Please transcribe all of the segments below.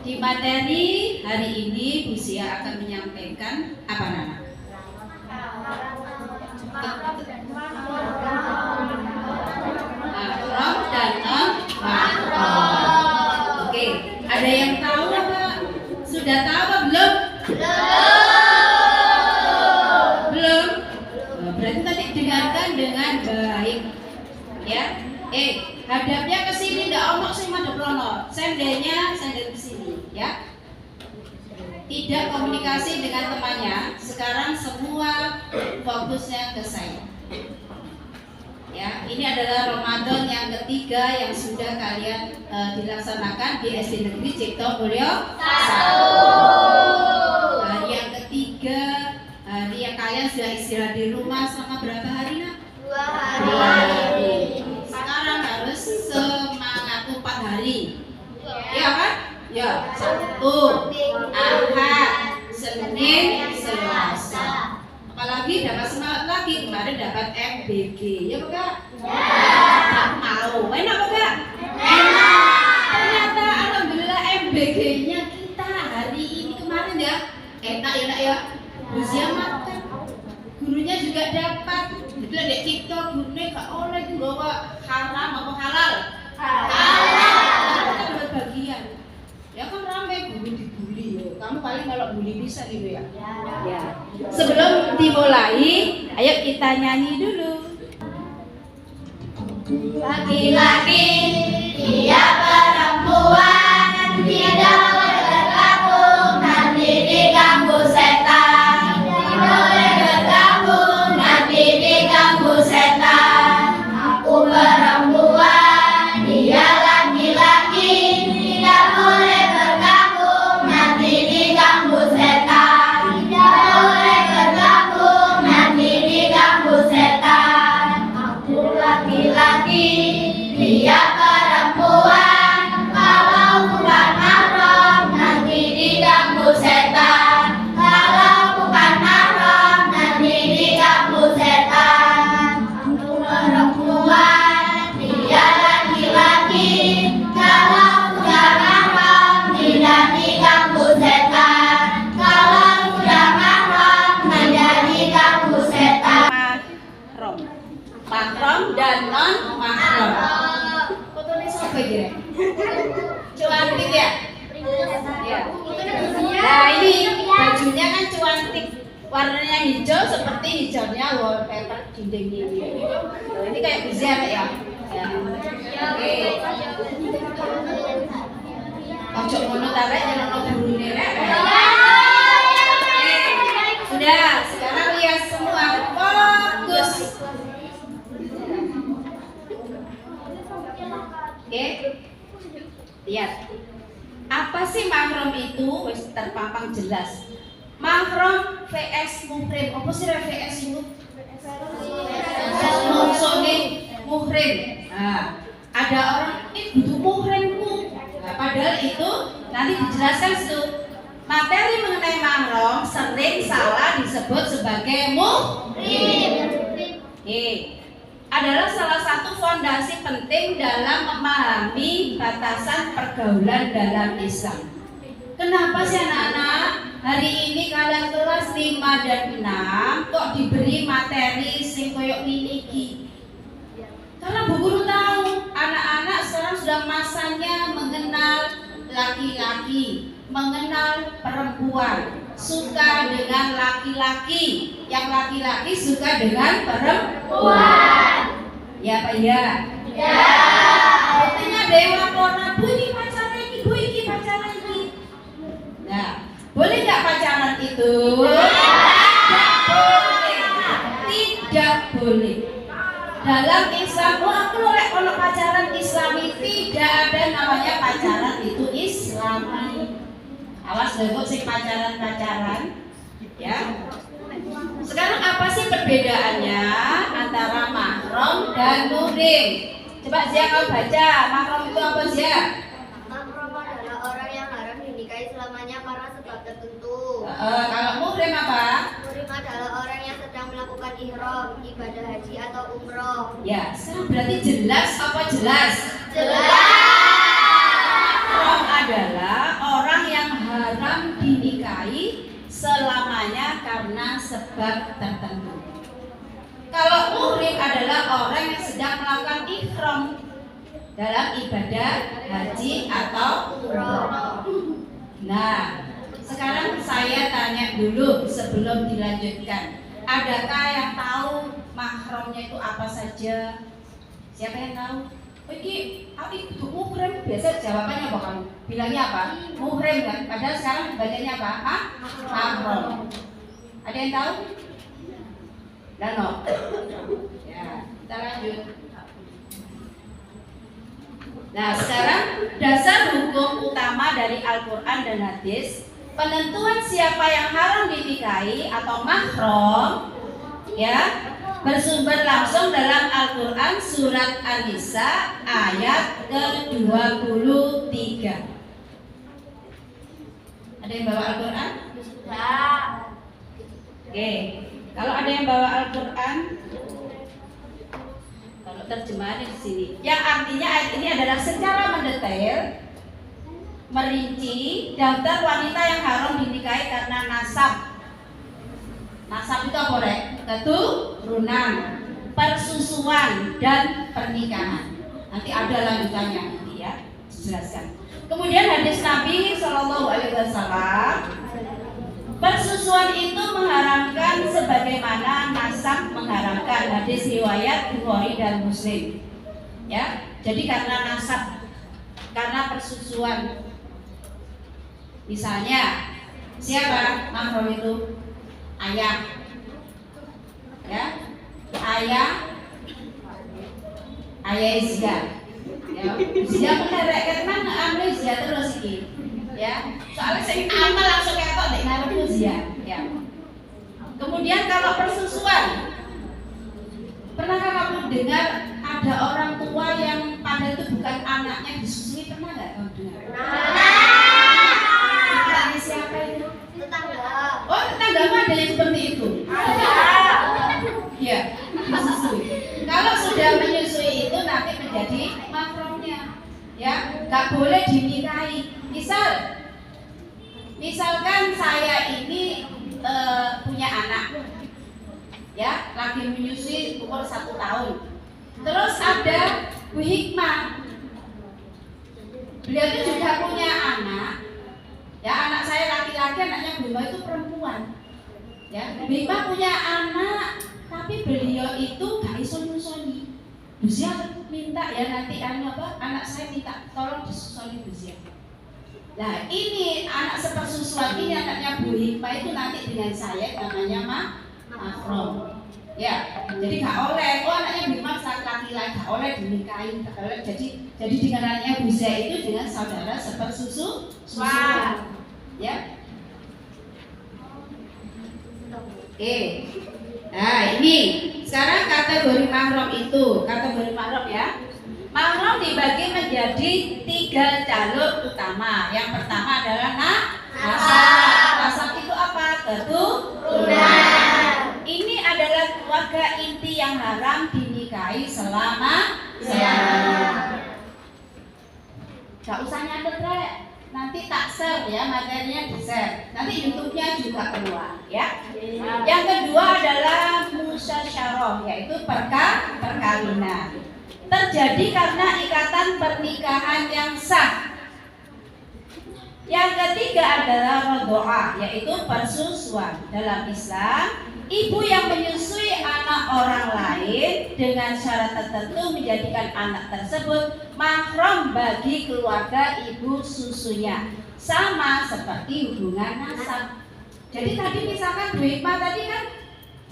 Di materi hari ini Bu Sia akan menyampaikan apa Nana? Mahram dan non-mahram. Oke, ada yang tahu apa? Sudah tahu apa belum? Belum. Berarti tadi dengarkan dengan baik, ya. Hadapnya ke sini, ndak omong sing madhep rono. Sendelnya sendel ke sini, ya. Tidak komunikasi dengan temannya. Sekarang semua fokusnya ke saya. Ya, ini adalah Ramadan yang ketiga yang sudah kalian dilaksanakan di SD Negeri Cipto Mulyo 1. Hari yang ketiga, hari yang kalian sudah istirahat di rumah selama berapa hari nak? 2 hari. Sekarang harus semangat 4 hari. Iya kan? Ya, Sabtu, Ahad, Senin, Selasa. Apalagi dapat semangat lagi, kemarin dapat MBG, ya Kak? Ya. Mau, enak Kak? Enak. Ternyata alhamdulillah MBG-nya kita hari ini kemarin ya, enak ya. Bu Sia makan, gurunya juga dapat. Itu ada TikTok, gurunya gak oleh itu bawa haram apa halal? Halal. Kita dapat bagian. Ya kan ramai guru dibully ya. Kamu paling kalau bully bisa gitu ya? Ya. Sebelum dimulai, ayo kita nyanyi dulu. Laki-laki, dia perempuan, tidak boleh bergabung, nanti diganggu setan. Tidak boleh bergabung, nanti diganggu setan. Aku perempuan, dia laki-laki, tidak boleh bergabung, nanti diganggu setan. Tidak boleh bergabung, nanti diganggu setan. Aku laki-laki, dia perempuan, kalau bukan mahram, nanti diganggu setan. Kalau bukan mahram, nanti diganggu setan. Aku perempuan, dia laki-laki, kalau bukan mahram, tidak diganggu setan. Kalau sudah mahram, tidak diganggu setan. Mahram dan non mahram. Fotonya siapa kira? Cuantik ya? Ya. Nah ini bajunya kan cuantik, warnanya hijau seperti hijaunya wallpaper dinding ini. Ini kayak bisa ya? Ya. Oke. Ojo ngono tarik nyelono burune rek. Sudah, sekarang lihat semua fokus. Oke, lihat. Apa sih mahram itu? Wis terpampang jelas. Mahram vs muhrim. Apa sih vs itu? Muhrim. Nah, ada orang ini butuh muhrimku. Nah, padahal itu nanti dijelaskan itu. Materi mengenai mahram sering salah disebut sebagai muhrim. Adalah salah satu fondasi penting dalam memahami batasan pergaulan dalam Islam. Kenapa sih anak-anak hari ini kalian kelas 5 dan 6 kok diberi materi sing koyok niki? Karena Bu Guru tahu anak-anak sekarang sudah masanya mengenal laki-laki, mengenal perempuan, suka dengan laki-laki, yang laki-laki suka dengan perempuan. Ya Pak ya? Ya. Artinya dewa laporan, Bu ini pacaran ini, Bu ini pacaran ini. Nah, boleh nggak pacaran itu? Tidak boleh. Tidak boleh. Dalam Islam, aku kalau pacaran Islami tidak ada namanya pacaran itu Islami. Awas deh sih pacaran-pacaran, ya. Sekarang apa sih perbedaannya antara mahram dan muhrim? Coba Zia kau baca, mahram itu apa Zia? Mahram adalah orang yang haram dinikahi selamanya karena sebab tertentu. Kalau muhrim apa? Muhrim adalah orang yang sedang melakukan ihram, ibadah haji atau umroh. Ya, sekarang berarti jelas apa jelas? Jelas. Mahram adalah orang karena sebab tertentu. Kalau muhrim adalah orang yang sedang melakukan ihram dalam ibadah haji atau umrah. Nah, sekarang saya tanya dulu sebelum dilanjutkan. Adakah yang tahu mahramnya itu apa saja? Siapa yang tahu? Itu muhrim. Biasa jawabannya apa kamu? Bilangnya apa? Muhrim kan? Padahal sekarang bacanya apa? Mahram. Ada yang tahu? Dano. Ya, kita lanjut. Nah, sekarang dasar hukum utama dari Al-Quran dan hadis, penentuan siapa yang haram dinikahi atau mahram, ya, bersumber langsung dalam Al-Quran surat An-Nisa ayat ke-23. Ada yang bawa Al-Quran? Sudah. Oke, kalau ada yang bawa Al-Quran, kalau terjemahannya di sini, yang artinya ayat ini adalah secara mendetail merinci daftar wanita yang haram dinikahi karena nasab. Nasab itu apa, Rek? Keturunan, persusuan, dan pernikahan. Nanti ada lanjutannya nanti ya, dijelaskan. Kemudian hadis Nabi SAW, persusuan itu mengharamkan sebagaimana nasab mengharamkan. Hadis riwayat Bukhari dan Muslim. Ya, jadi karena nasab, karena persusuan. Misalnya, siapa mahram itu? Ayah, ya, ayah Zia, ya, Zia menerek kan ambil Zia terus ini, ya, soalnya saya amal langsung kayak kok dengar Zia, ya. Kemudian kalau persusuan, pernahkah kamu dengar ada orang tua yang padahal itu bukan anaknya disusui, pernah nggak kamu dengar? Tanya siapa itu? Tetangga. Oh, tetanggamu ada yang seperti itu? Ada. Ya, disusui. Kalau sudah menyusui itu nanti menjadi mahramnya, ya, nggak boleh dinikahi. Misalkan saya ini punya anak, ya, lagi menyusui umur 1 tahun. Terus ada Bu Hikmah, beliau itu juga punya anak. Ya, anak saya laki-laki, anaknya Bu Hikmah itu perempuan. Ya, Bu Hikmah punya anak, tapi beliau itu gak iso nyusoni. Bu Zia minta ya nanti anak saya minta tolong disusoni Bu Zia. Nah, ini anak sepersusuan ini anaknya Bu Hikmah itu nanti dengan saya namanya mahram. Ya, jadi gak oleh. Oh, anaknya Bu Hikmah laki-laki, gak oleh dinikahi, gak oleh. Jadi dengan anaknya Bu Zia itu dengan saudara sepersusuan. Ya. Oke. Nah, ini sekarang kategori mahram itu, kategori mahram ya. Mahram dibagi menjadi 3 jalur utama. Yang pertama adalah nasab. Nasab itu apa? Keturunan. Ini adalah keluarga inti yang haram dinikahi selama. Gak usah nyatet, Rek. Nanti tak share ya, materinya di share. Nanti YouTube-nya juga keluar ya. Yang kedua adalah musyasyarah, yaitu perkawinan. Terjadi karena ikatan pernikahan yang sah. Yang ketiga adalah radha'ah, yaitu persusuan. Dalam Islam, ibu yang menyusui anak orang lain dengan syarat tertentu menjadikan anak tersebut mahram bagi keluarga ibu susunya, sama seperti hubungan nasab. Jadi tadi misalkan Bu Hikmah tadi kan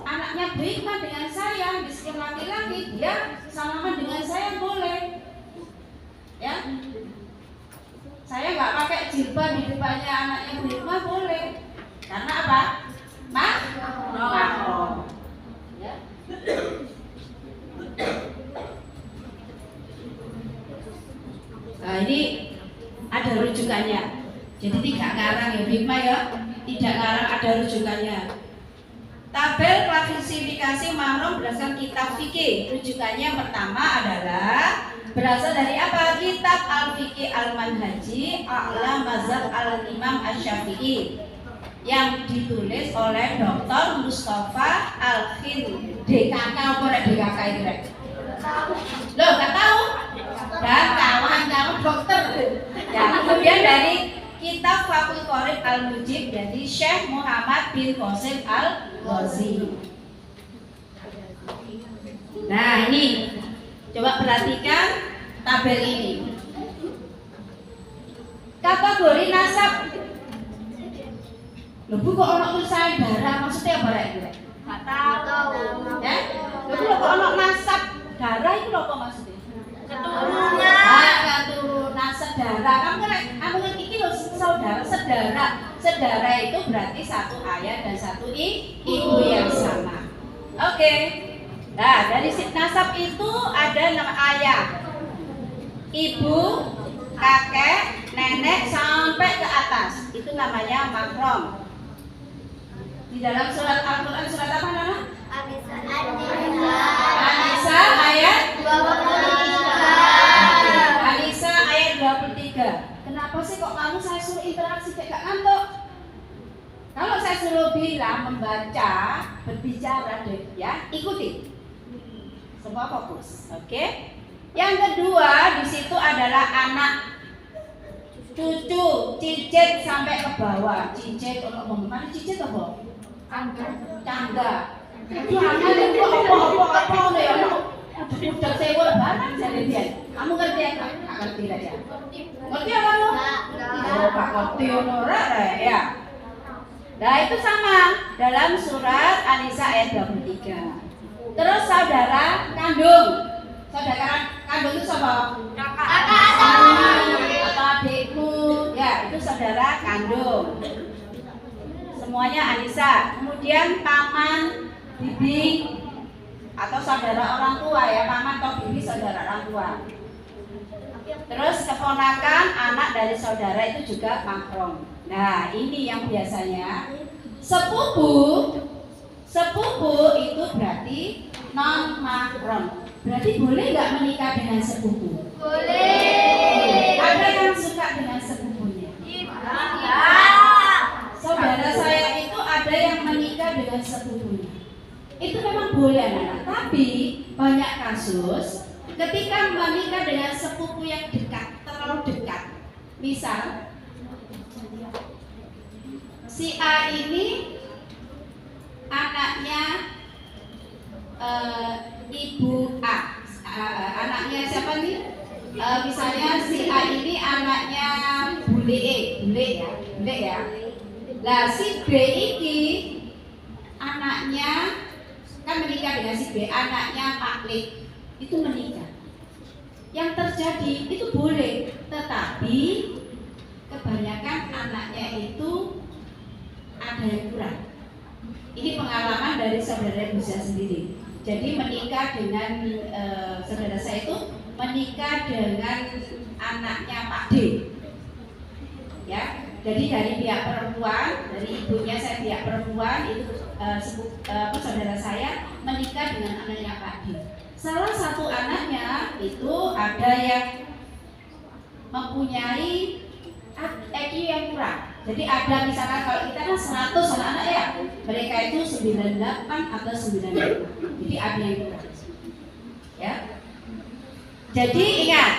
anaknya Bu Hikmah dengan saya, meskipun laki-laki, dia salaman dengan saya boleh, ya. Saya nggak pakai jilbab di depannya anaknya Bu Hikmah boleh, karena apa? Mahram. Ya. Nah, ini ada rujukannya. Jadi tidak ngarang ya Bu Hikmah ya, tidak ngarang, ada rujukannya. Tabel klasifikasi mahram berdasarkan kitab fikih. Rujukannya pertama adalah berasal dari apa? Kitab Al-Fiqih Al-Manhaji A'la Mazhab Al-Imam Asy-Syafi'i. yang ditulis oleh Dr. Mustafa Al-Khin. DKK apa rek DKK itu rek? Loh, nggak tahu? Dan kawan-kawan dokter. Ya, kemudian dari kitab Fathul Qorib Al-Mujib dari Syekh Muhammad bin Qasim Al-Ghazi. Nah, ini coba perhatikan tabel ini. Kategori nasab. Loh, Bu, kok ono tulisan darah maksudnya apa rek? Nggak tahu. Ya? Loh, kok ono nasab darah itu apa maksudnya? Keturunan. Keturunan saudara. Kamu ngerti iki lho saudara, Saudara itu berarti satu ayah dan satu ibu yang sama. Oke. Nah, dari nasab itu ada nama ayah, ibu, kakek, nenek sampai ke atas. Itu namanya mahram. Di dalam surat Al-Qur'an surat apa nama? An-Nisa ayat 23. An-Nisa ayat 23. Kenapa sih kok kamu saya suruh interaksi kayak gak ngantuk? Kalau saya suruh bilang membaca, berbicara deh ya, ikuti. Semua fokus. Oke? Yang kedua di situ adalah anak, cucu, cicit sampai ke bawah. Cicit kalau ngomong cicit apa? Cangga. Itu anak itu apa ya? Udah sewur barang jadi dia. Kamu ngerti ya? Nggak ngerti aja. Ngerti apa lo? Oh, Pak ngerti ora ya. Nah, itu sama dalam surat An-Nisa ayat 23. Terus saudara kandung. Saudara kandung itu siapa? Atau adikmu. Ya, itu saudara kandung. Semuanya An-Nisa. Kemudian paman, bibi, atau saudara orang tua ya, paman atau bibi saudara orang tua. Terus keponakan anak dari saudara itu juga mahram. Nah, ini yang biasanya sepupu itu berarti non mahram. Berarti boleh nggak menikah dengan sepupu? Boleh. Ada yang suka dengan sepupunya? Saudara saya itu ada yang menikah dengan sepupunya. Itu memang boleh anak-anak. Tapi banyak kasus ketika menikah dengan sepupu yang dekat, terlalu dekat. Misal si A ini anaknya ibu A, anaknya siapa nih? Misalnya si A ini anaknya bule E, bule ya. Lah si B ini anaknya kan menikah dengan si B, anaknya Pak Lek itu menikah. Yang terjadi itu boleh, tetapi kebanyakan anaknya itu ada yang kurang. Ini pengalaman dari saudara Buza sendiri. Jadi menikah dengan saudara saya itu menikah dengan anaknya Pak D. Ya, jadi dari pihak perempuan, dari ibunya saya pihak perempuan itu saudara saya menikah dengan anaknya Pak D. Salah satu anaknya itu ada yang mempunyai IQ yang kurang. Jadi ada misalkan kalau kita kan 100 anak-anak ya, mereka itu 98 atau 95. Jadi ada yang kurang. Ya. Jadi ingat,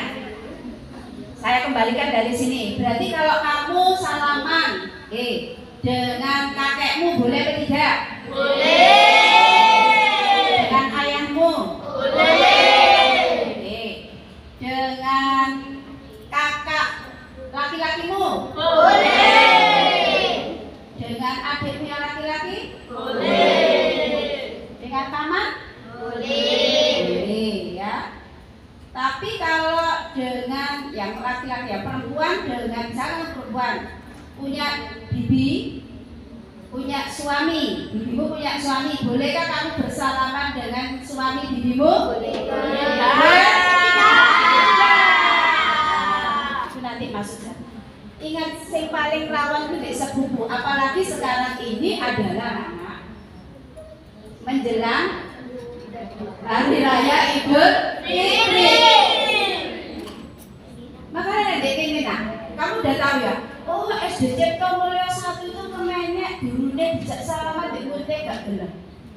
saya kembalikan dari sini. Berarti kalau kamu salaman, dengan kakekmu boleh atau tidak? Boleh. Dengan ayahmu? Boleh. Dengan kakak laki-lakimu? Boleh. Dengan adikmu yang laki-laki? Boleh. Dengan paman? Boleh. Boleh ya. Tapi kalau dengan yang laki-laki ya perempuan dengan misalkan perempuan punya bibi, punya suami, bibimu punya suami, bolehkah kamu bersalaman dengan suami bibimu? Boleh. Itu nanti maksudnya. Ingat, yang paling rawan itu sepupu, apalagi sekarang ini adalah anak menjelang hari raya Idul Fitri. Makanya adik ini nak, kamu udah tahu ya? Oh, SDC Mulyo 1 itu kemennya ini bijak salaman di gunting gak gelem.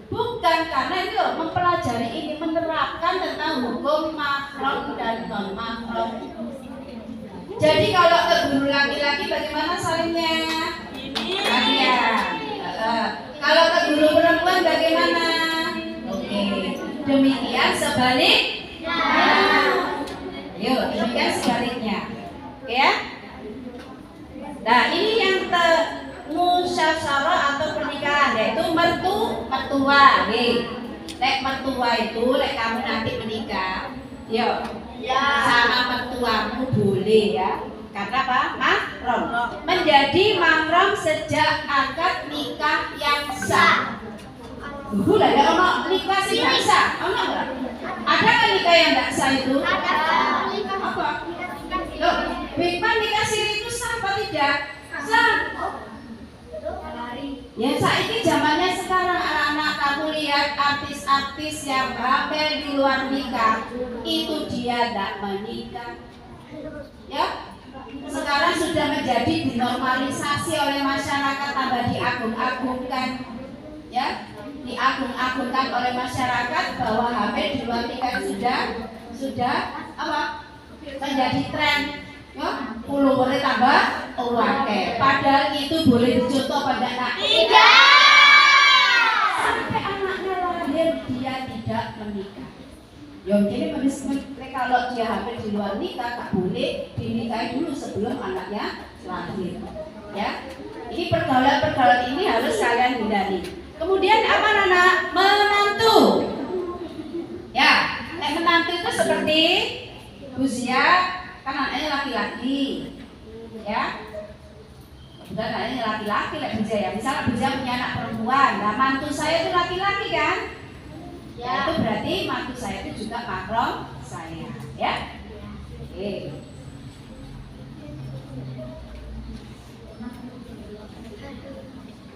Bukan, karena itu mempelajari ini, menerapkan tentang hukum mahram dan non mahram. Jadi kalau ke guru laki-laki bagaimana salimnya? Kalian. Kalau ke guru perempuan bagaimana? Oke. Demikian sebaliknya. Yuk, demikian sebaliknya. Oke ya? Nah, ini yang musyawarah atau pernikahan, yaitu mertua. Lek mertua itu, lek kamu nanti menikah, yuk, sama mertuamu boleh ya. Karena apa? Mahram. Menjadi mahram sejak akad nikah yang sah. Boleh ya, ono nikah sih nggak sah, ono nggak? Ada kan nikah yang nggak sah itu? Ada. Apa? Loh, Bikman nikah siri itu sah apa tidak? Sah. Ya saiki zamannya sekarang anak-anak, kamu lihat artis-artis yang hamil di luar nikah, itu dia tidak menikah. Ya, sekarang sudah menjadi dinormalisasi oleh masyarakat, tambah diagung-agungkan. Ya, diagung-agungkan oleh masyarakat bahwa hamil di luar nikah sudah apa? Menjadi tren. Ya, followernya tambah akeh. Padahal itu boleh dicontoh pada anak. Tidak. Sampai anaknya lahir dia tidak menikah. Ya jadi kalau dia hamil di luar nikah tak boleh dinikahi dulu sebelum anaknya lahir. Ya, ini pergaulan ini harus kalian hindari. Kemudian apa anak? Menantu. Ya, menantu itu seperti usia kan anaknya laki-laki, ya. Kemudian anaknya laki-laki lah Bija ya. Misalnya Bija punya anak perempuan, nah mantu saya itu laki-laki kan? Ya. Itu berarti mantu saya itu juga mahram saya, ya. Oke.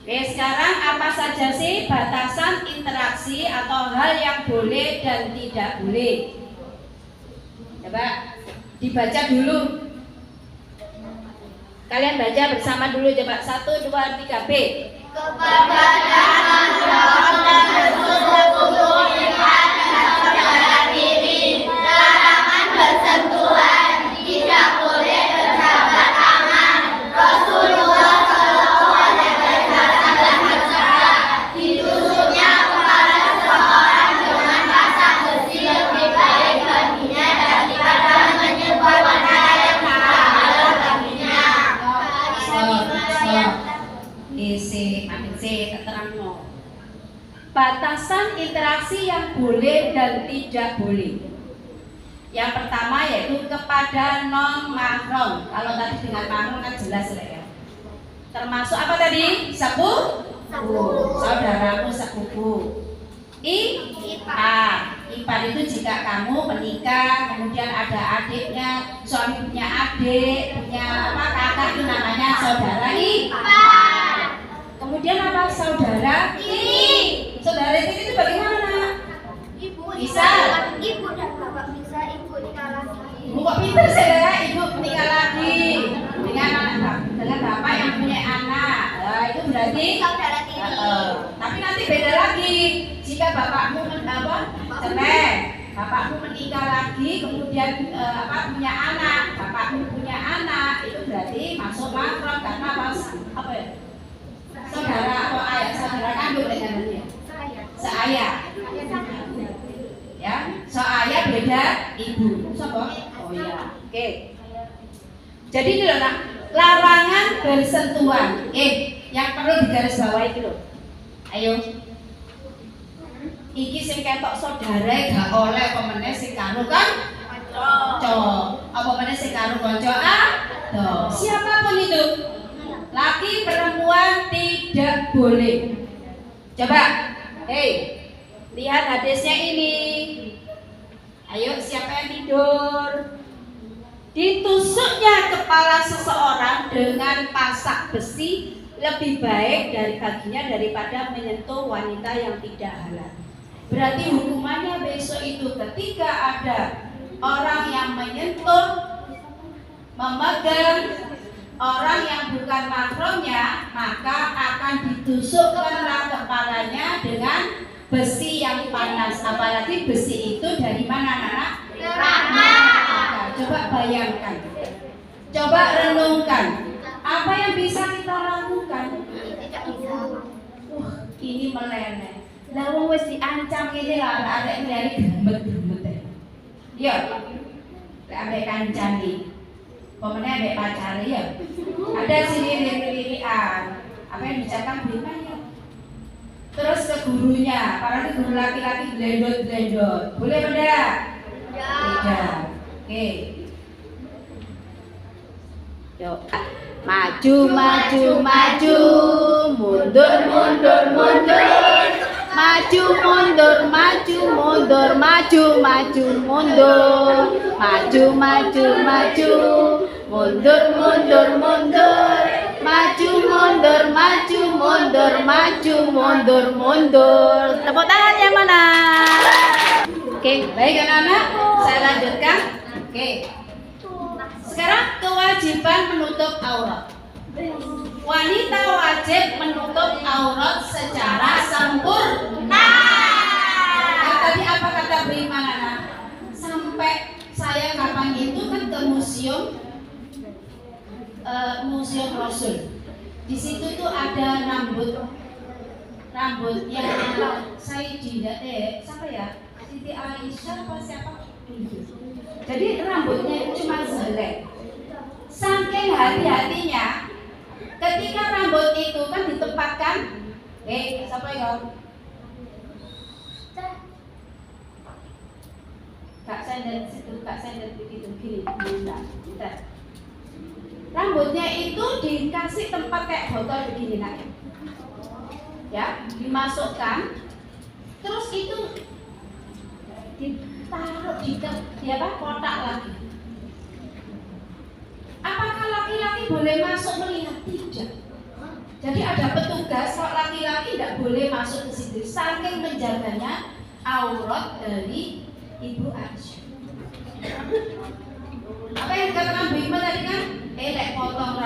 Oke, sekarang apa saja sih batasan interaksi atau hal yang boleh dan tidak boleh? Coba dibaca dulu. Kalian baca bersama dulu coba 1, 2, 3 B. Kepada mahram dan berkumpul nikah dengan saudara tiri, larangan bersentuhan, tidak boleh berjabat tangan. Rasulullah Shallallahu Alaihi Wasallam bersabda, ditusuknya kepala seseorang dengan pasak besi lebih baik baginya daripada menyentuh wanita yang tidak halal baginya. Keterangno. Batasan interaksi yang boleh dan tidak boleh. Yang pertama yaitu kepada non mahram. Kalau tadi dengan mahram kan jelas ya. Termasuk apa tadi? Sepupu. Saudaramu sepupu. Ipar itu jika kamu menikah, kemudian ada adiknya, suami punya adik, punya apa kakak, itu namanya saudara ipar. Kemudian apa? Saudara tiri. Saudara tiri itu bagaimana? Ibu Bisa. Ibu dan bapak bisa ibu nikah lagi. Bu kok pinter sih ya, ibu menikah lagi dengan bapak yang punya anak. Nah, itu berarti Saudara tiri. Tapi nanti beda lagi. Jika bapakmu cerai, bapakmu menikah lagi, kemudian punya anak, bapakmu punya anak, itu berarti masuk mahram karena apa ya? Saudara atau ayah, saudara kandung dengan dia. Seayah. Ya, seayah beda ibu. Siapa? Oh iya. Oke. Jadi ini loh nak, larangan bersentuhan. Yang perlu digarisbawahi itu loh. Ayo. Iki sing ketok saudara gak oleh apa meneh sing karo kan? Kanca. Apa meneh sing karo kanca siapapun itu. Laki perempuan tidak boleh. Coba, lihat hadisnya ini. Ayo, siapa yang tidur? Ditusuknya kepala seseorang dengan pasak besi lebih baik dari baginya daripada menyentuh wanita yang tidak halal. Berarti hukumannya besok itu ketika ada orang yang menyentuh, memegang, orang yang bukan mahramnya, maka akan ditusukkanlah kepalanya dengan besi yang panas. Apalagi besi itu dari mana, anak-anak? Nah, coba bayangkan, coba renungkan, apa yang bisa kita lakukan? Ini meleleh. Lah wong wis diancam ngene lah, arek ngene gemet-gemet. Yo. Lek ambek kancane. Pemene ambek pacare ya. Ada sini lirik-lirikan. Apa yang dicakap Bima ya? Terus ke gurunya, para guru laki-laki glendot-glendot. Boleh tidak? Tidak. Oke. Yuk. Maju, maju, maju, mundur, mundur, mundur. Maju, mundur, maju, mundur, maju, maju, mundur. Maju, maju, maju, mundur, mundur, mundur. Maju, mundur, maju, mundur, maju, mundur, mundur. Tepuk tangan yang mana? Oke, baik anak-anak, saya lanjutkan. Oke. Sekarang kewajiban menutup aurat. Wanita wajib menutup aurat secara sempurna. Nah, tadi apa kata Bima, anak? Sampai saya kapan itu kan ke museum Rasul. Di situ tuh ada rambut yang Sayyidah siapa ya? Siti Aisyah apa siapa? Jadi rambutnya itu cuma selek. Saking hati-hatinya, ketika rambut itu kan ditempatkan, siapa ya? Kak Sender situ, Kak Sender begitu gini, bentar. Rambutnya itu dikasih tempat kayak botol begini nak, ya, dimasukkan, terus itu ditaruh di apa kotak lagi. Apakah laki-laki boleh masuk melihat? Tidak. Jadi ada petugas, kalau laki-laki tidak boleh masuk ke situ. Saking menjaganya aurat dari Ibu Aisyah. Apa yang dikatakan Bima tadi kan? Lek potong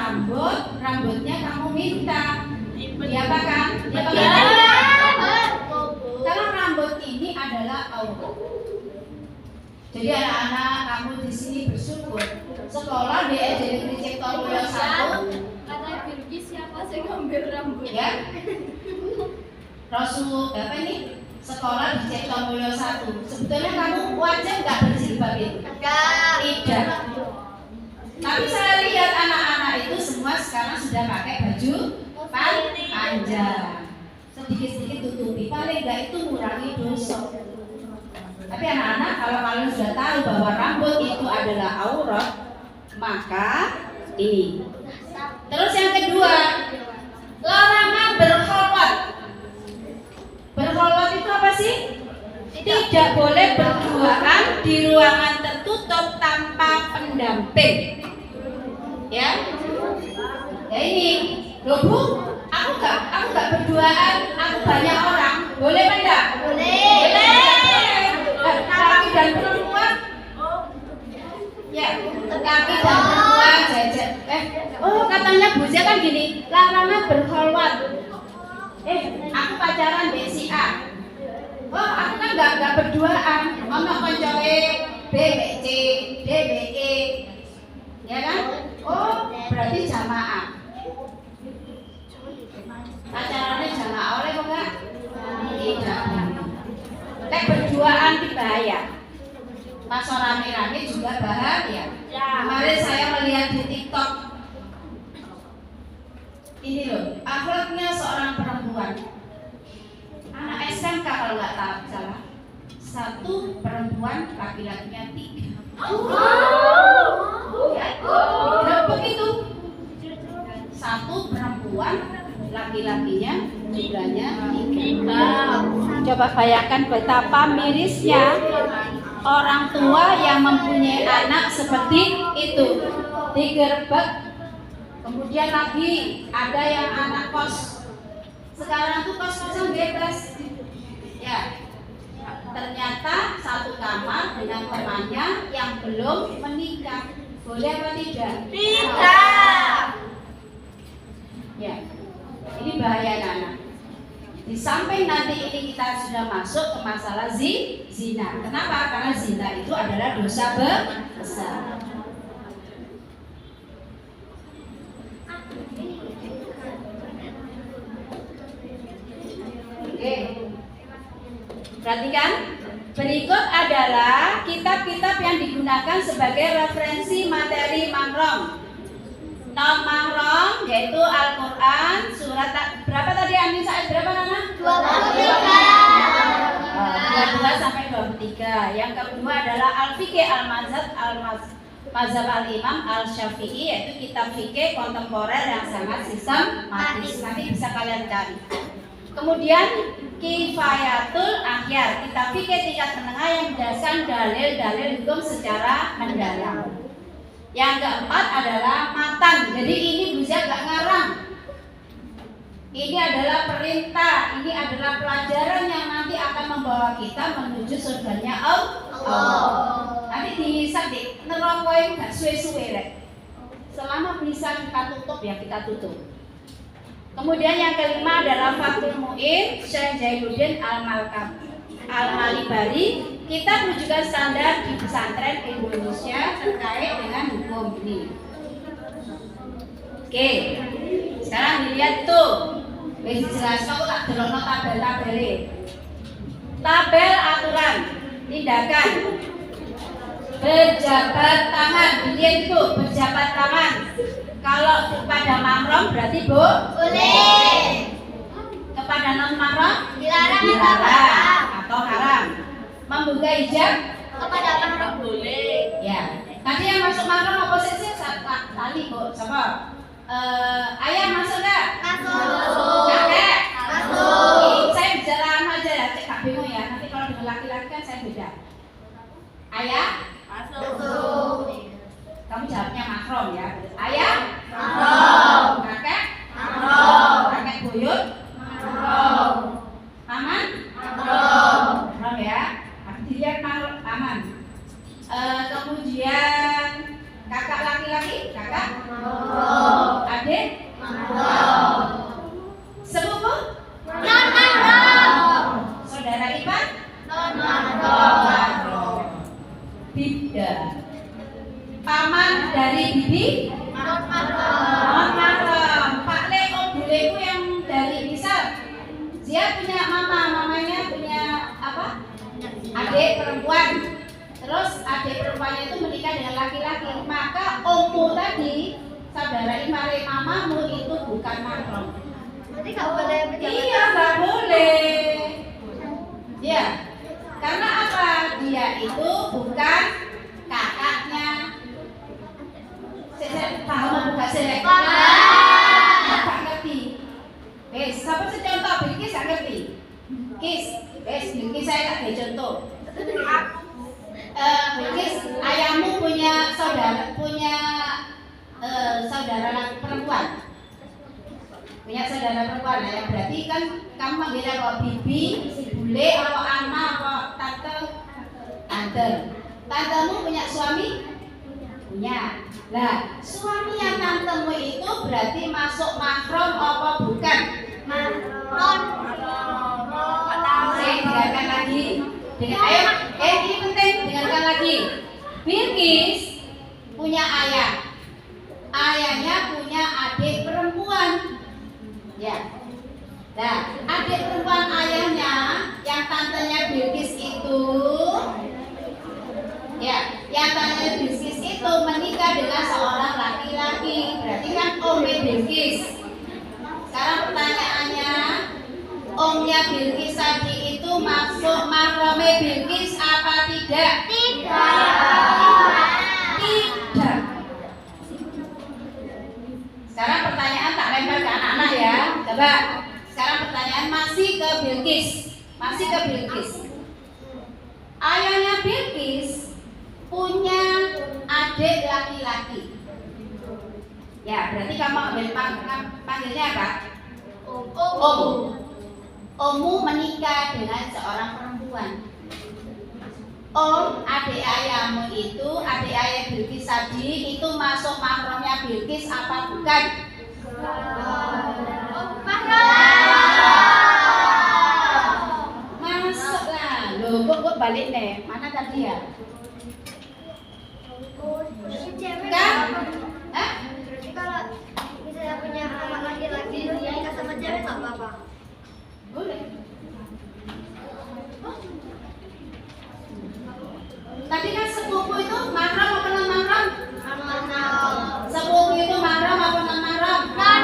rambutnya kamu minta. Diapakan? Karena rambut ini adalah aurat. Jadi anak-anak kamu di sini bersyukur. Sekolah di SD Negeri Cipto Mulyo 1. Katanya biologi siapa sih ngambil rambut? Ya. Rasul apa ini? Sekolah di Cipto Mulyo 1. Sebetulnya kamu wajib nggak berjilbab itu? Tidak. Tapi saya lihat anak-anak itu semua sekarang sudah pakai baju panjang. Sedikit-sedikit tutupi. Paling nggak itu mengurangi dosa. Tapi anak-anak, kalau kalian sudah tahu bahwa rambut itu adalah aurat, maka ini. Terus yang kedua, larangan berkholwat. Berkholwat itu apa sih? Tidak boleh berduaan di ruangan tertutup tanpa pendamping. Ya, ya ini, loh Bu, aku nggak berduaan, aku banyak orang, boleh apa enggak? Boleh. Laki dan perempuan, ya, laki dan perempuan jajan. Katanya Bu Zia kan gini, larangan berkholwat. Aku pacaran di si A. Aku kan nggak berduaan, ono koncoe B, B, C, D, B, E, ya kan? Berarti jamaah. Pacarannya jamaah oleh kok enggak? Tidak. Lek berduaan itu bahaya. Pas rame-rame juga bahaya. Kemarin saya melihat di TikTok. Ini loh, akhlaknya seorang perempuan. Anak SMK kalau nggak tahu salah. 1 perempuan, laki-lakinya 3. Ya, begitu. 1 perempuan, laki-lakinya jumlahnya 3. Coba bayangkan betapa mirisnya orang tua yang mempunyai anak seperti itu. Digerebek. Kemudian lagi ada yang anak kos. Sekarang tuh kos-kosan bebas. Ya. Ternyata 1 kamar dengan temannya yang belum menikah. Boleh apa tidak? Tidak. Ya, ini bahaya anak-anak. Di samping nanti ini kita sudah masuk ke masalah zina. Kenapa? Karena zina itu adalah dosa besar. Oke. Perhatikan. Berikut adalah kitab-kitab yang digunakan sebagai referensi materi mahram. Non mahram yaitu Al-Quran surat berapa tadi Amin Said berapa Nana? 23 sampai 23. Yang kedua adalah Al-Fiqh Al-Mazhab Al-Imam Al-Syafi'i, yaitu kitab fikih kontemporer yang sangat sistematis. Nanti bisa kalian cari. Kemudian Kifayatul Akhyar, kitab fikih tingkat menengah yang berdasarkan dalil-dalil hukum secara mendalam. Yang keempat adalah matan. Jadi ini bisa gak ngarang. Ini adalah perintah, ini adalah pelajaran yang nanti akan membawa kita menuju surganya Allah. Nanti dihisab deh, neraka gak suwe-suwe rek. Selama bisa kita tutup ya kita tutup. Kemudian yang kelima adalah Fathul Mu'in Syekh Jainuddin Al-Malibari, kitab rujukan standar di pesantren Indonesia terkait dengan hukum ini. Oke, sekarang dilihat tuh. Wis jelaskan kok tak delokno tabel-tabele. Tabel aturan tindakan berjabat tangan, dilihat itu berjabat tangan. Kalau kepada mahram berarti boleh. Kepada non mahram dilarang atau haram. Membuka hijab Kepada mahram boleh. Ya. Tadi yang masuk mahram apa sih? Tali kok. Siapa? Ayah masuk nggak? Masuk. Kakek? Masuk. Saya bicara aja ya, cek gak bingung ya. Nanti kalau dengan laki-laki kan saya beda. Ayah? Masuk. Kamu jawabnya mahram ya. Ayah? Mahram. Kakek? Mahram. Kakek buyut? Mahram. Paman? Mahram. Mahram ya. Dilihat paman. Kemudian kakak laki-laki? Kakak? Mahram. Adik? Mahram. Sepupu? Non mahram. Saudara ipar? Non mahram. Bida. Paman dari bibi? Non mahram. Non mahram. Pak Le, om buleku yang dari misal dia punya mamanya punya apa? Adik perempuan. Terus adik perempuannya itu menikah dengan laki-laki. Maka ommu tadi, saudara imare mamamu itu bukan mahram. Berarti nggak boleh berjabat Iya, nggak boleh. Ya, karena apa? Dia itu bukan kakaknya. Saya paham apa bukan saya? Nggak ngerti. Siapa sih contoh? Bilkis nggak ngerti. Bilkis saya tak ada contoh. Bilkis, ayahmu punya saudara perempuan. Punya saudara perempuan ya, berarti kan kamu manggilnya kalau bibi, bule, atau ama, atau tante. Tantemu punya suami? Punya. Nah, suaminya tantemu itu berarti masuk mahram apa bukan? mahram. Saya dengarkan lagi. Ayo, ini penting dengarkan lagi. Bilkis punya ayah. Ayahnya punya adik perempuan. Ya. Nah, adik perempuan ayahnya yang tantenya Bilkis itu, ya, yang tantenya Bilkis itu menikah dengan seorang laki-laki. Berarti kan omnya Bilkis. Sekarang pertanyaannya, omnya Bilkis tadi itu masuk mahramnya Bilkis apa tidak? Tidak. Sekarang pertanyaan tak lempar ke anak-anak ya. Coba. Sekarang pertanyaan masih ke Bilkis. Ayahnya Bilkis punya adik laki-laki. Ya, berarti kamu panggilnya apa? Om. Ommu menikah dengan seorang perempuan. Om, adik ayahmu itu, adik ayah Bilkis tadi itu masuk mahramnya Bilkis apa bukan? balik nih. Mana tadi ya? Cewek Kan? apa? Hah? Berarti kalau misalnya punya anak laki-laki terus nikah sama cewek nggak apa-apa? Boleh. Tadi kan sepupu itu mahram apa non mahram? Sepupu itu mahram apa non mahram? Non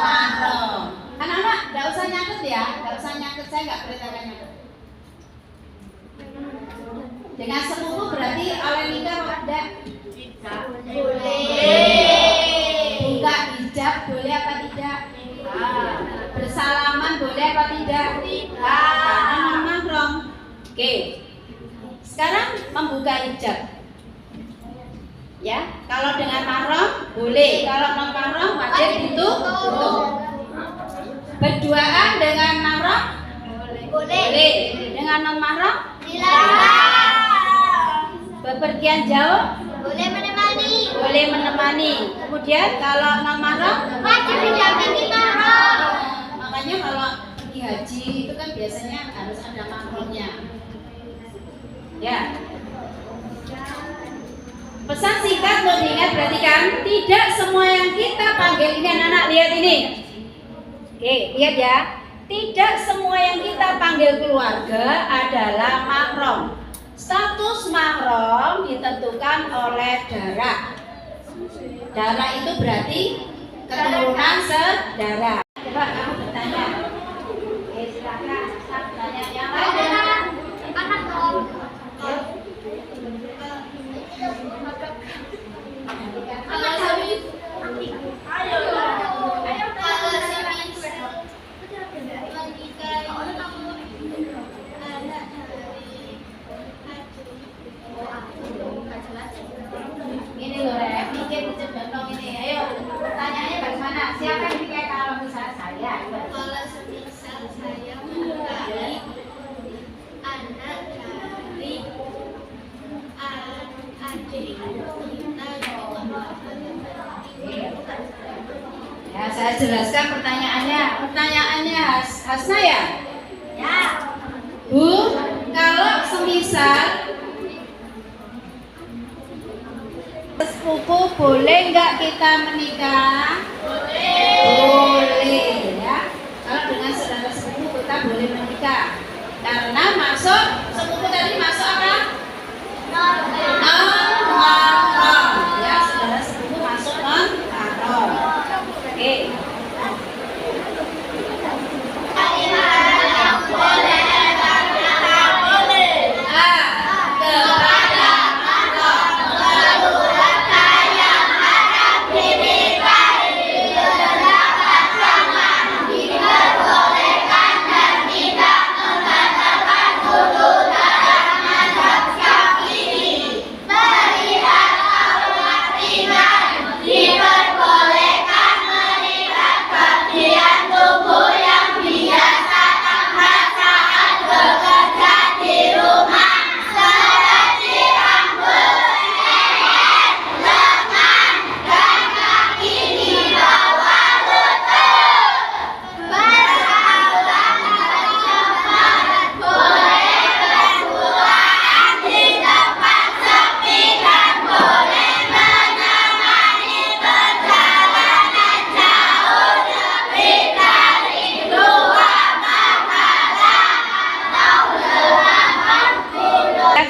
mahram. Anak-anak, nggak usah nyatet ya, nggak usah nyatet, saya nggak perintahkan nyatet. Dengan sepupu berarti oleh nikah apa tidak? Buka hijab boleh apa tidak? Bersalaman boleh apa tidak? Karena non mahram. Oke. Sekarang membuka hijab. Ya, kalau dengan mahram boleh, kalau non mahram wajib ditutup. Berduaan dengan mahram boleh, dengan non mahram bepergian jauh Boleh menemani. boleh menemani. Kemudian kalau non mahram Wajib didampingi mahram. makanya kalau pergi haji itu kan biasanya harus ada mahramnya. Ya. Pesan singkat mau diingat, perhatikan, tidak semua yang kita panggil ini anak-anak, lihat ini. Oke, lihat ya. Tidak semua yang kita panggil keluarga adalah mahram. Status mahram ditentukan oleh darah. Darah itu berarti keturunan saudara. Coba kamu bertanya. Oke, silakan. Tanya yang lain. Anak dong. Kalau sami, Ayo. kalau sami ini loh ya, mikir cepet ini. Ayo, pertanyaannya bagaimana? Siapa yang pikir kalau misalnya saya? Kalau semisal saya menikahi anak dari adik kita Ya, saya jelaskan pertanyaannya. Pertanyaannya Hasna ya? ya. Bu, kalau semisal sepupu boleh nggak kita menikah? Boleh ya. Kalau dengan saudara sepupu kita boleh menikah. Karena masuk sepupu tadi masuk apa? Non mahram. Ya, saudara sepupu masuk non mahram. Oke.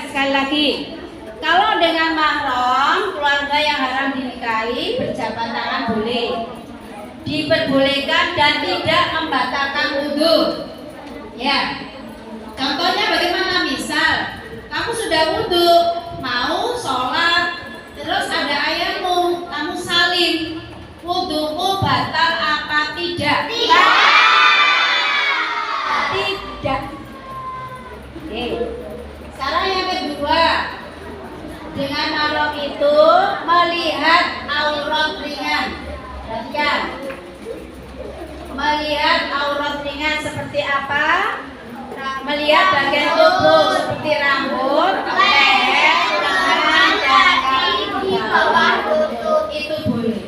Sekali lagi, kalau dengan mahram, keluarga yang haram dinikahi berjabat tangan boleh, diperbolehkan dan tidak membatalkan wudhu. Ya, contohnya bagaimana? Misal kamu sudah wudhu, mau sholat, terus ada ayatmu, kamu salim, wudhumu batal apa tidak? Tidak. Oke. Sekarang yang kedua, dengan mahram itu melihat aurat ringan. Perhatikan, melihat aurat ringan seperti apa? Melihat bagian tubuh seperti rambut, leher, tangan, dan kaki di bawah lutut itu boleh.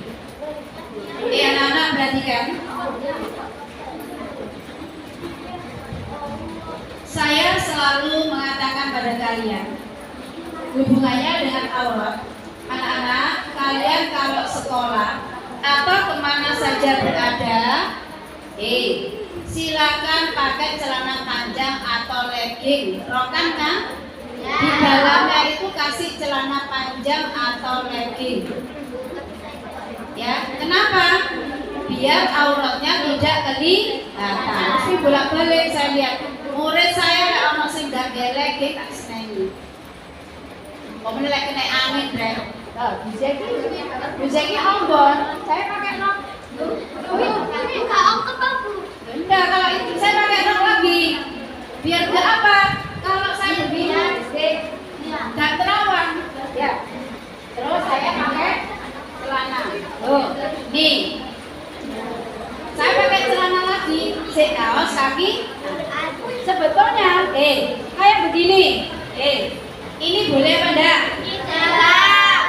Oke, anak-anak perhatikan. Saya selalu mengatakan pada kalian hubungannya dengan aurat. Anak-anak, kalian kalau sekolah atau kemana saja berada, silakan pakai celana panjang atau legging. Rokan kan? Di dalamnya itu kasih celana panjang atau legging. Ya, kenapa? Biar auratnya tidak kelihatan. Mesti bolak-balik saya lihat. Murid saya ono sing gak legging tak seneni. Kok menelek kena angin, Bre. Bisa ini ombon. Saya pakai rok. Ini enggak angkat aku. Enggak, kalau itu saya pakai rok lagi. Biar enggak apa? Kalau saya begini, enggak terawang. Ya. Terus saya pakai celana. Tuh, nih. Saya pakai celana lagi, kaos kaki. Sebetulnya, kayak begini. Ini boleh apa enggak? Tidak.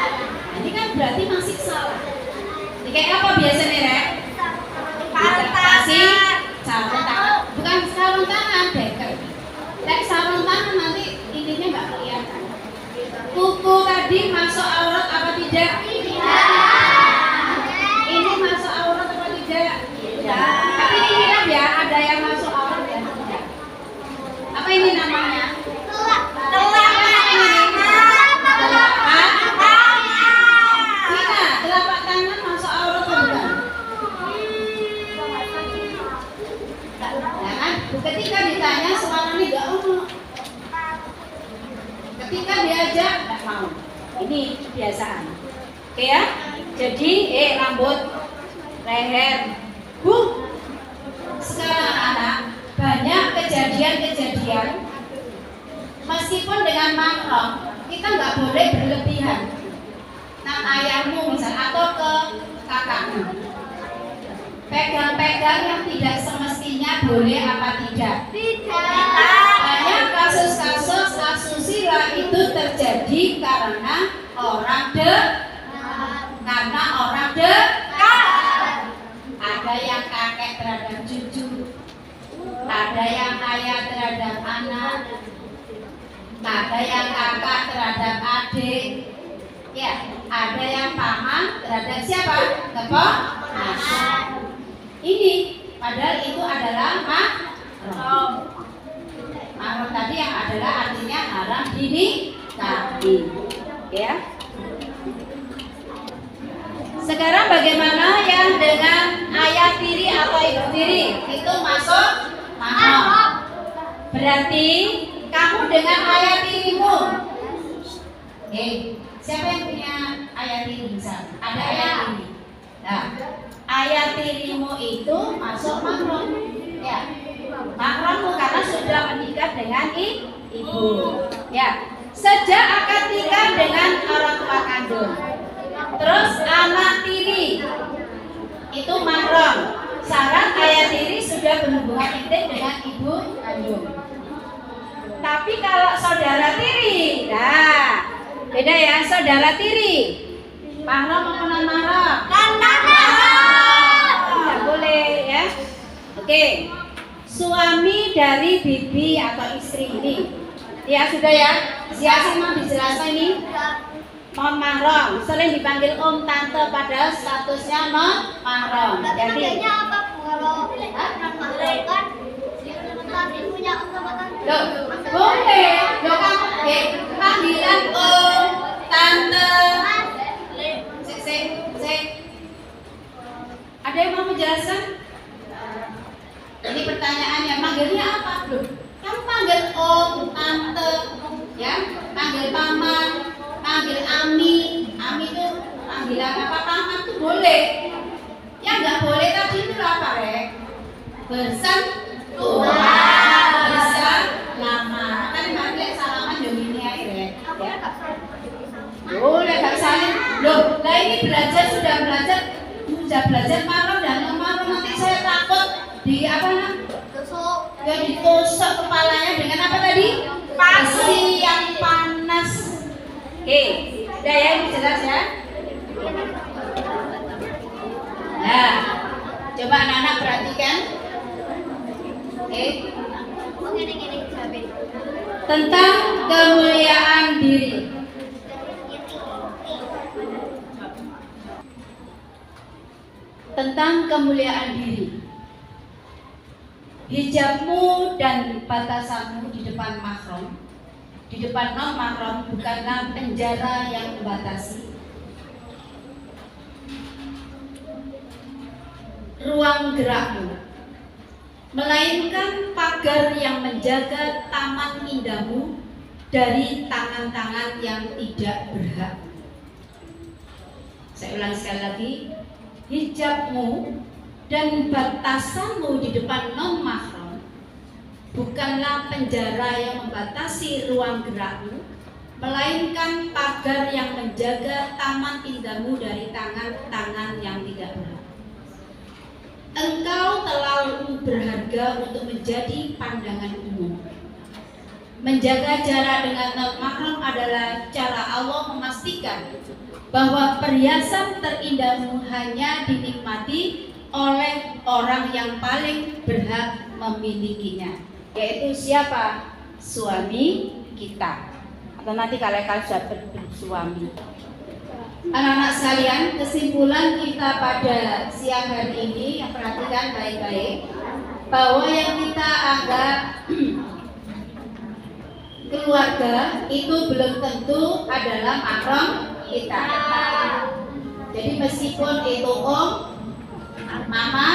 Ini kan berarti masih salah. Ini kayak apa biasanya, Rek? Sarung Kasih tangan. sarung tangan. Bukan sarung tangan, beker. Lek sarung tangan nanti intinya nggak kelihatan. Kuku tadi masuk aurat apa tidak? Ini masuk aurat apa tidak? Tapi ini bilang ya, ada yang masuk aurat dan tidak. Apa ini namanya? Telapak tangan masuk aurat atau bukan? Jangan. Ketika ditanya suara ini enggak ono. Ketika diajak enggak mau. Ini kebiasaan. Oke ya? Jadi rambut, leher. Sekarang anak banyak kejadian-kejadian meskipun dengan mahram kita nggak boleh berlebihan. Nang ayahmu misal atau ke kakakmu, pegang-pegang yang tidak semestinya boleh apa tidak? Banyak kasus-kasus asusila itu terjadi karena orang dekat. Ada yang kakek terhadap cucu, ada yang ayah terhadap anak, ada yang kakak terhadap adik. Ya, ada yang paman terhadap siapa? Keponakan. Ini padahal itu adalah mahram. Mahram tadi yang adalah artinya haram dinikahi. Ya. Sekarang bagaimana yang dengan ayah tiri atau ibu tiri? Itu masuk mahram. Berarti kamu dengan ayah tirimu. Siapa yang punya ayah tiri misal? Ada ayah tiri. Nah, ayah tirimu itu masuk mahram. Ya. Mahrammu karena sudah menikah dengan ibu. Ya. Sejak akad nikah dengan orang tua kandung. Terus anak tiri itu mahram. Syarat ayah tiri sudah berhubungan intim dengan ibu kandung. Tapi kalau saudara tiri, nah beda ya, saudara tiri. Mahram apa non mahram? Tidak boleh ya. Oke. Suami dari bibi atau istri ini. Ya sudah ya. Siapa mau dijelaskan ini? Non mahram. Sering dipanggil om tante padahal statusnya non mahram. Jadi apa kalau non mahram kan? Tadi punya om sama tante. Loh, boleh. Loh kamu panggilan om, tante. Sik. Ada yang mau menjelaskan? Ini pertanyaannya, manggilnya apa? Loh, kamu panggil om, tante, ya? Panggil paman, panggil ami. Ami itu panggilan apa? Paman itu boleh. Yang nggak boleh tadi itu apa, Rek? Bersentuhan, bersalaman. Kan pakai salaman yang ini aja, Rek. Ya. Boleh gak saling. Loh, lah ini sudah belajar mahram dan non mahram, nanti saya takut di apa nak? Ya ditusuk kepalanya dengan apa tadi? Besi yang panas. Oke, udah ya, ini jelas ya. Nah, coba anak-anak perhatikan. Oke. Ini Sabit. Tentang kemuliaan diri. Tentang kemuliaan diri. Hijabmu dan batasanmu di depan mahram, di depan non mahram bukanlah penjara yang membatasi ruang gerakmu, melainkan pagar yang menjaga taman indahmu dari tangan-tangan yang tidak berhak. Saya ulang sekali lagi, hijabmu dan batasanmu di depan non mahram bukanlah penjara yang membatasi ruang gerakmu, melainkan pagar yang menjaga taman indahmu dari tangan-tangan yang tidak berhak. Engkau terlalu berharga untuk menjadi pandangan umum. Menjaga jarak dengan non mahram adalah cara Allah memastikan bahwa perhiasan terindahmu hanya dinikmati oleh orang yang paling berhak memilikinya, yaitu siapa? Suami kita, atau nanti kalau sudah bersuami. Anak-anak sekalian, kesimpulan kita pada siang hari ini, yang perhatikan baik-baik, bahwa yang kita anggap keluarga itu belum tentu adalah mahram kita. Jadi meskipun itu om, mama,